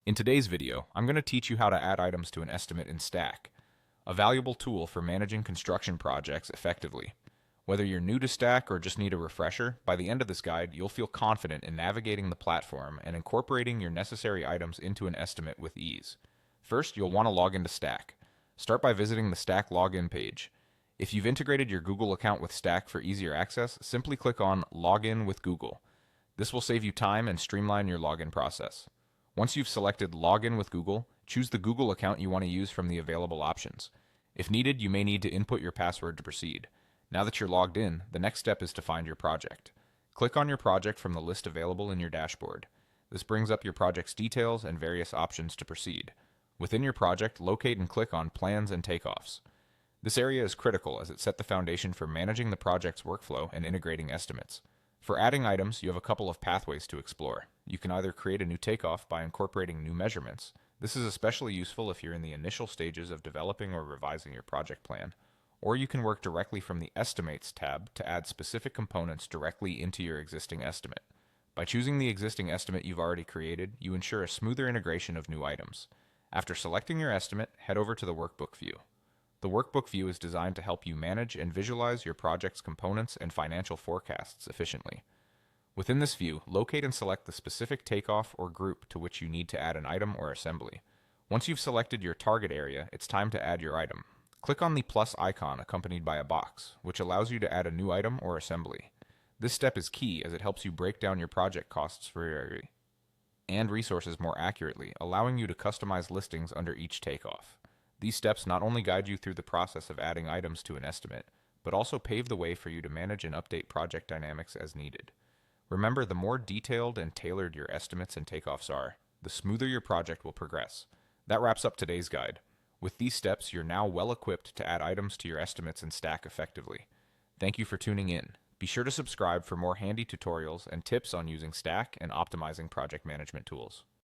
In today's video, I'm going to teach you how to add items to an estimate in Stack, a valuable tool for managing construction projects effectively. Whether you're new to Stack or just need a refresher, by the end of this guide, you'll feel confident in navigating the platform and incorporating your necessary items into an estimate with ease. First, you'll want to log into Stack. Start by visiting the Stack login page. If you've integrated your Google account with Stack for easier access, simply click on Login with Google. This will save you time and streamline your login process. Once you've selected Login with Google, choose the Google account you want to use from the available options. If needed, you may need to input your password to proceed. Now that you're logged in, the next step is to find your project. Click on your project from the list available in your dashboard. This brings up your project's details and various options to proceed. Within your project, locate and click on Plans and Takeoffs. This area is critical as it set the foundation for managing the project's workflow and integrating estimates. For adding items, you have a couple of pathways to explore. You can either create a new takeoff by incorporating new measurements. This is especially useful if you're in the initial stages of developing or revising your project plan. Or you can work directly from the Estimates tab to add specific components directly into your existing estimate. By choosing the existing estimate you've already created, you ensure a smoother integration of new items. After selecting your estimate, head over to the Workbook view. The Workbook view is designed to help you manage and visualize your project's components and financial forecasts efficiently. Within this view, locate and select the specific takeoff or group to which you need to add an item or assembly. Once you've selected your target area, it's time to add your item. Click on the plus icon accompanied by a box, which allows you to add a new item or assembly. This step is key as it helps you break down your project costs for your area and resources more accurately, allowing you to customize listings under each takeoff. These steps not only guide you through the process of adding items to an estimate, but also pave the way for you to manage and update project dynamics as needed. Remember, the more detailed and tailored your estimates and takeoffs are, the smoother your project will progress. That wraps up today's guide. With these steps, you're now well equipped to add items to your estimates and Stack effectively. Thank you for tuning in. Be sure to subscribe for more handy tutorials and tips on using Stack and optimizing project management tools.